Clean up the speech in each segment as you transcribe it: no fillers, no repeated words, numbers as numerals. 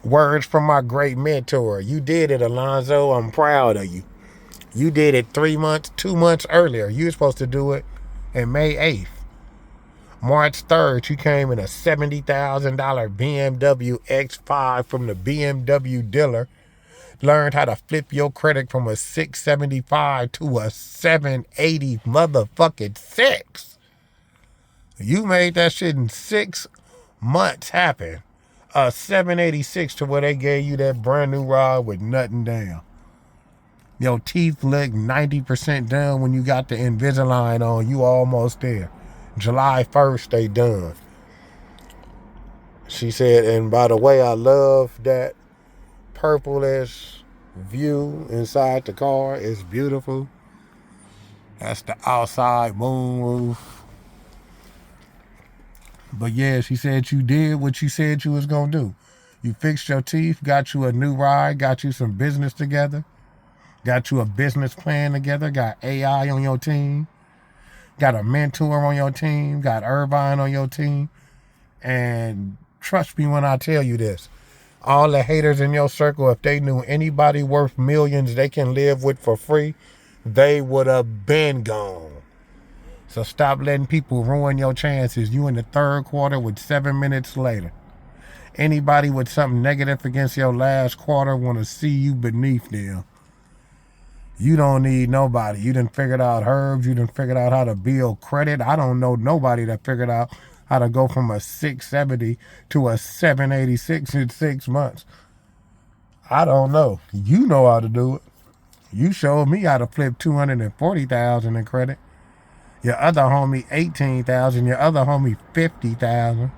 Words from my great mentor. You did it, Alonzo. I'm proud of you. You did it 3 months, 2 months earlier. You were supposed to do it in May 8th. March 3rd, you came in a $70,000 BMW X5 from the BMW dealer. Learned how to flip your credit from a 675 to a 780 motherfucking 6. You made that shit in 6 months happen. A 786 to where they gave you that brand new rod with nothing down. Your teeth look 90% done when you got the Invisalign on. You almost there. July 1st, they done. She said, and by the way, I love that purplish view inside the car. It's beautiful. That's the outside moonroof. But yeah, she said you did what you said you was gonna do. You fixed your teeth, got you a new ride, got you some business together, got you a business plan together, got AI on your team, got a mentor on your team, got Irvine on your team. And trust me when I tell you this, all the haters in your circle, if they knew anybody worth millions they can live with for free, they would have been gone. So stop letting people ruin your chances. You in the third quarter with 7 minutes later. Anybody with something negative against your last quarter want to see you beneath them. You don't need nobody. You done figured out herbs. You done figured out how to build credit. I don't know nobody that figured out how to go from a 670 to a 786 in 6 months. I don't know. You know how to do it. You showed me how to flip 240,000 in credit. Your other homie 18,000. Your other homie 50,000.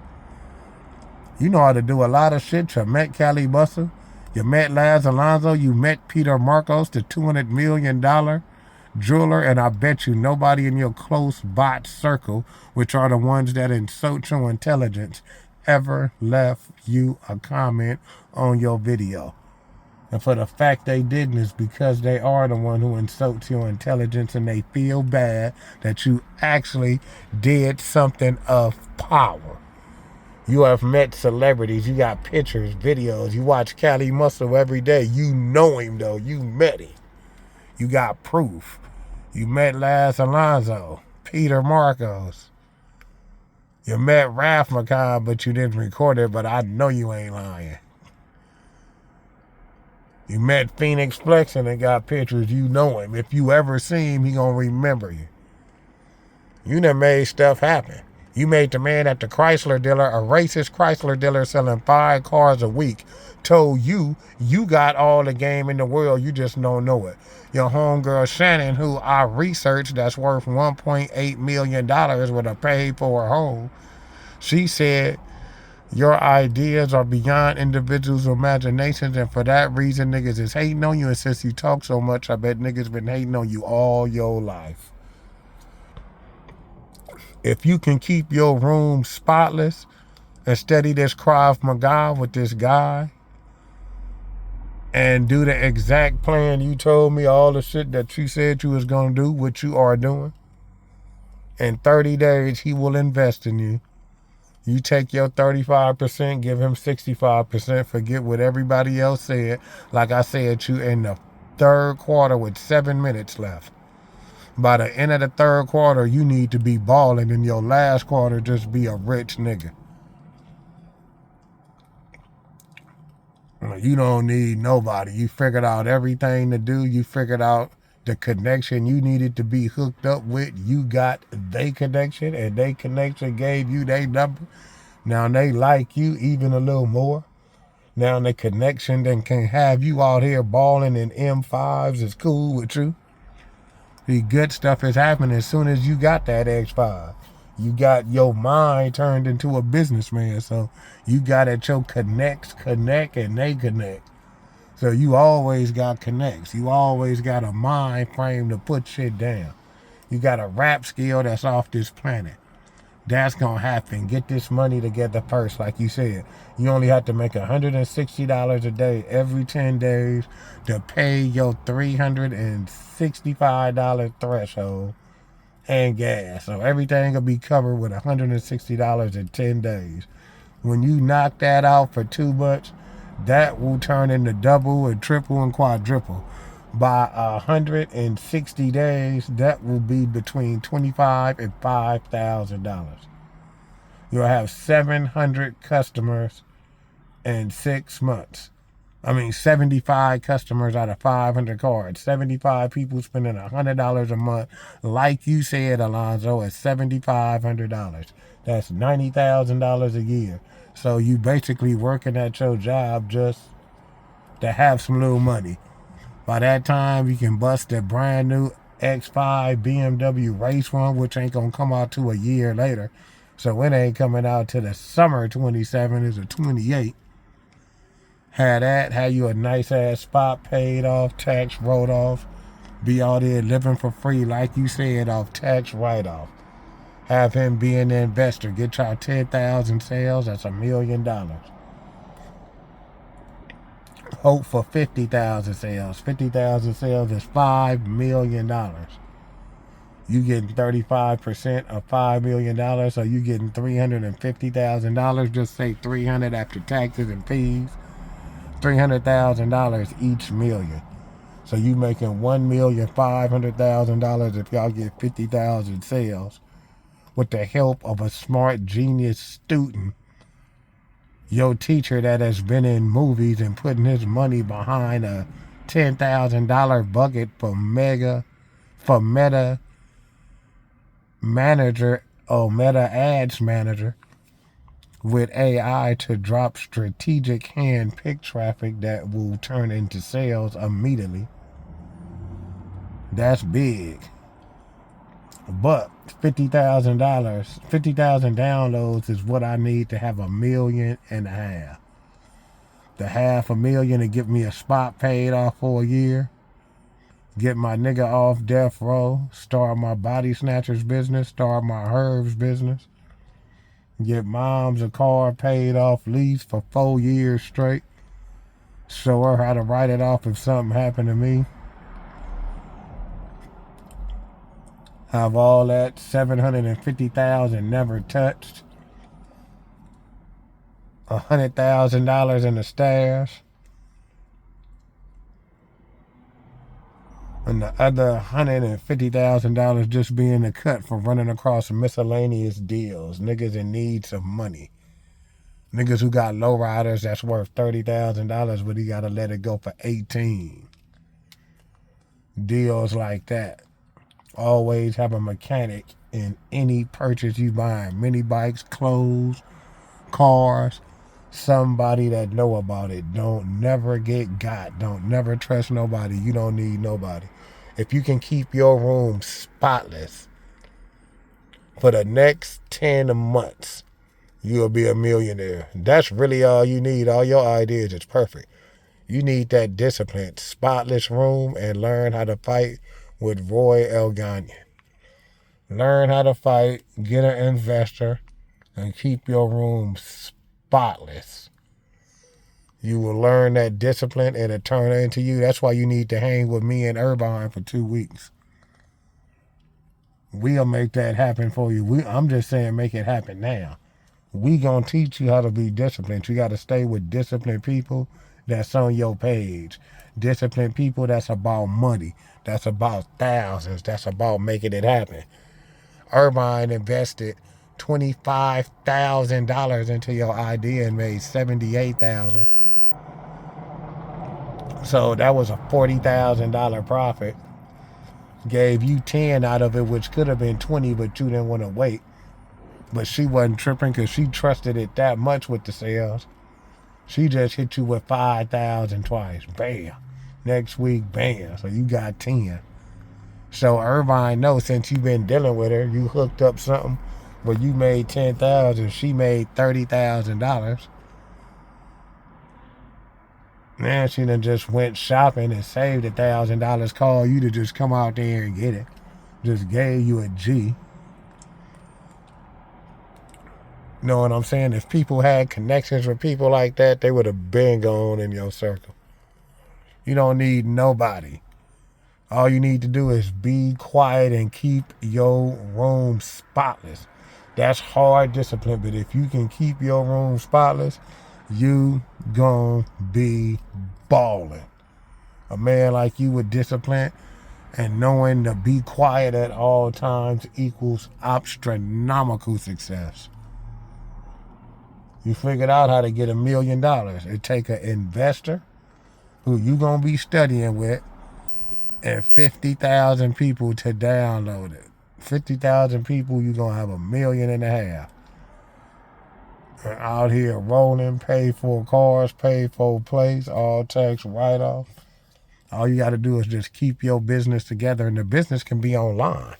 You know how to do a lot of shit. You met Cali Buster. You met Laz Alonso. You met Peter Marcos, the $200 million jeweler. And I bet you nobody in your close bot circle, which are the ones that insult your intelligence, ever left you a comment on your video. And for the fact they didn't is because they are the one who insults your intelligence and they feel bad that you actually did something of power. You have met celebrities. You got pictures, videos. You watch Cali Muscle every day. You know him, though. You met him. You got proof. You met Laz Alonso, Peter Marcos. You met Ralph McCobb, but you didn't record it, but I know you ain't lying. You met Phoenix Flexing and got pictures. You know him. If you ever see him, he gonna remember you. You done made stuff happen. You made the man at the Chrysler dealer, a racist Chrysler dealer selling 5 cars a week, told you got all the game in the world, you just don't know it. Your homegirl Shannon, who I researched, that's worth $1.8 million with a paid for home, she said your ideas are beyond individuals' imaginations, and for that reason, niggas is hating on you. And since you talk so much, I bet niggas been hating on you all your life. If you can keep your room spotless and study this Krav Maga with this guy and do the exact plan you told me, all the shit that you said you was going to do, what you are doing, in 30 days, he will invest in you. You take your 35%, give him 65%, forget what everybody else said. Like I said, you in the third quarter with 7 minutes left. By the end of the third quarter, you need to be balling. In your last quarter, just be a rich nigga. You don't need nobody. You figured out everything to do. You figured out the connection you needed to be hooked up with. You got they connection, and they connection gave you their number. Now they like you even a little more. Now the connection then can have you out here balling in M5s is cool with you. The good stuff is happening as soon as you got that X5. You got your mind turned into a businessman. So you got at your connects connect and they connect. So you always got connects. You always got a mind frame to put shit down. You got a rap skill that's off this planet. That's going to happen. Get this money together first, like you said. You only have to make $160 a day every 10 days to pay your $365 threshold and gas. So everything will be covered with $160 in 10 days. When you knock that out for 2 months, That will turn into double and triple and quadruple. By 160 days, that will be between $25,000 and $5,000. You'll have 700 customers in 6 months. 75 customers out of 500 cards. 75 people spending $100 a month. Like you said, Alonzo, at $7,500. That's $90,000 a year. So you basically working at your job just to have some little money. By that time, you can bust a brand new X5 BMW race one, which ain't gonna come out to a year later. So it ain't coming out to the summer 27, it's a 28. Have you a nice ass spot paid off, tax wrote off. Be out there living for free, like you said, off tax write off. Have him be an investor. Get y'all 10,000 sales, that's $1 million. Hope for 50,000 sales. 50,000 sales is $5 million. You getting 35% of $5 million, so you getting $350,000. Just say 300 after taxes and fees. $300,000 each million. So you making $1,500,000 if y'all get 50,000 sales with the help of a smart genius student. Your teacher that has been in movies and putting his money behind a $10,000 bucket for Meta manager or Meta ads manager with AI to drop strategic hand-picked traffic that will turn into sales immediately. That's big. But $50,000, 50,000 downloads is what I need to have $1.5 million. The $500,000 to get me a spot paid off for a year. Get my nigga off death row. Start my body snatchers business. Start my herbs business. Get moms a car paid off lease for 4 years straight. Show her how to write it off if something happened to me. Have all that $750,000 never touched. $100,000 in the stash. And the other $150,000 just being the cut for running across miscellaneous deals. Niggas in need of money. Niggas who got lowriders that's worth $30,000, but he gotta let it go for 18. Deals like that. Always have a mechanic in any purchase you buy. Mini bikes, clothes, cars. Somebody that know about it. Don't never get got. Don't never trust nobody. You don't need nobody. If you can keep your room spotless for the next 10 months, you'll be a millionaire. That's really all you need. All your ideas is perfect. You need that disciplined, spotless room and learn how to fight with Roy Elganian. Learn how to fight, get an investor, and keep your room spotless. You will learn that discipline and it turn into you. That's why you need to hang with me and Irvine for 2 weeks. We'll make that happen for you. I'm just saying make it happen now. We gonna teach you how to be disciplined. You gotta stay with disciplined people that's on your page. Disciplined people that's about money. That's about thousands. That's about making it happen. Irvine invested $25,000 into your idea and made $78,000. So that was a $40,000 profit. Gave you 10 out of it, which could have been 20, but you didn't want to wait. But she wasn't tripping because she trusted it that much with the sales. She just hit you with 5,000 twice. Bam. Next week, bam. So you got 10. So Irvine knows since you've been dealing with her, you hooked up something where you made 10,000, she made $30,000. Now she done just went shopping and saved $1,000. Call you to just come out there and get it. Just gave you a G. Know what I'm saying? If people had connections with people like that, they would have been gone in your circle. You don't need nobody. All you need to do is be quiet and keep your room spotless. That's hard discipline, but if you can keep your room spotless, you gonna be balling. A man like you with discipline and knowing to be quiet at all times equals astronomical success. You figured out how to get $1 million. It take an investor who you gonna be studying with and 50,000 people to download it. 50,000 people, you gonna have $1.5 million. And out here rolling, paid for cars, paid for place, all tax write-off. All you gotta do is just keep your business together, and the business can be online.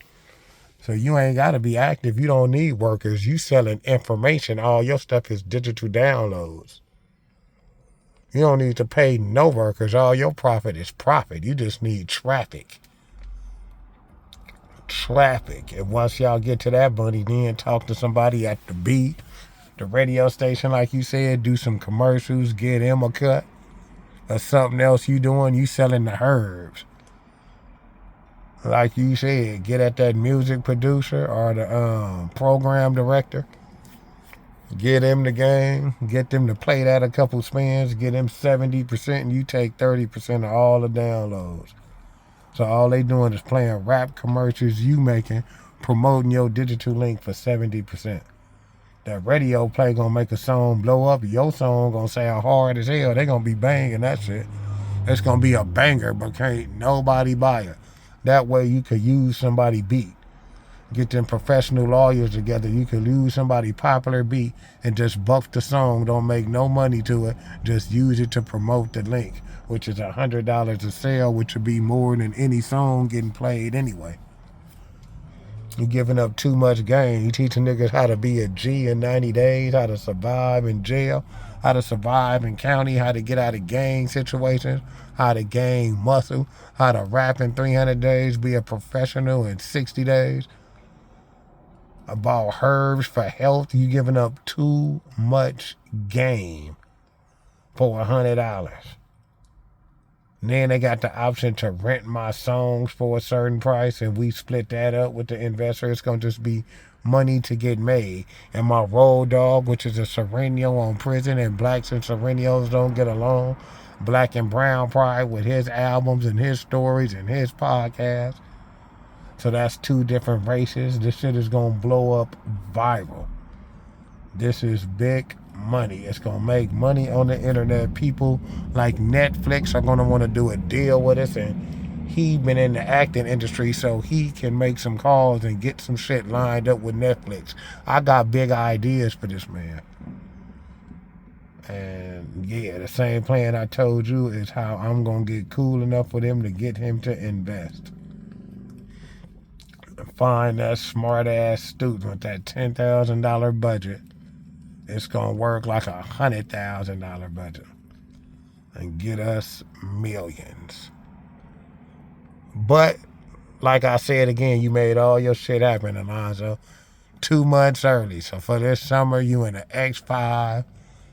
So you ain't gotta be active. You don't need workers. You selling information. All your stuff is digital downloads. You don't need to pay no workers. All your profit is profit. You just need traffic. Traffic. And once y'all get to that money, then talk to somebody at the beat, the radio station, like you said, do some commercials, get them a cut. Or something else you doing, you selling the herbs. Like you said, get at that music producer or the program director. Get them the game. Get them to play that a couple spins. Get them 70% and you take 30% of all the downloads. So all they doing is playing rap commercials you making, promoting your digital link for 70%. That radio play gonna make a song blow up. Your song gonna sound hard as hell. They gonna be banging that shit. It's gonna be a banger, but can't nobody buy it. That way you could use somebody beat. Get them professional lawyers together. You could use somebody popular beat and just buff the song. Don't make no money to it. Just use it to promote the link, which is $100 a sale, which would be more than any song getting played anyway. You giving up too much game. You teaching niggas how to be a G in 90 days, how to survive in jail, how to survive in county, how to get out of gang situations, how to gain muscle, how to rap in 300 days, be a professional in 60 days. About herbs for health, you giving up too much game for $100. And then they got the option to rent my songs for a certain price, and we split that up with the investor. It's going to just be money to get made. And my road dog, which is a Sereno on prison, and blacks and Serenos don't get along. Black and Brown Pride with his albums and his stories and his podcast. So that's two different races. This shit is going to blow up viral. This is big money. It's going to make money on the internet. People like Netflix are going to want to do a deal with us, and he been in the acting industry, so he can make some calls and get some shit lined up with Netflix. I got big ideas for this man. And yeah, the same plan I told you is how I'm going to get cool enough with him to get him to invest. Find that smart ass student with that $10,000 budget. It's gonna work like a $100,000 budget and get us millions. But like I said again, you made all your shit happen, Alonzo. 2 months early. So for this summer, you in the X5.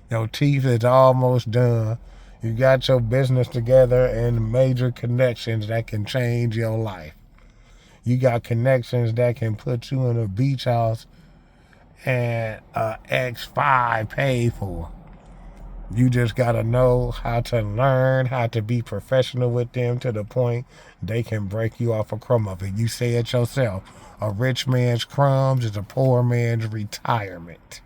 Your teeth is almost done. You got your business together and major connections that can change your life. You got connections that can put you in a beach house and X5 paid for. You just got to know how to learn, how to be professional with them to the point they can break you off a crumb of it. You say it yourself. A rich man's crumbs is a poor man's retirement.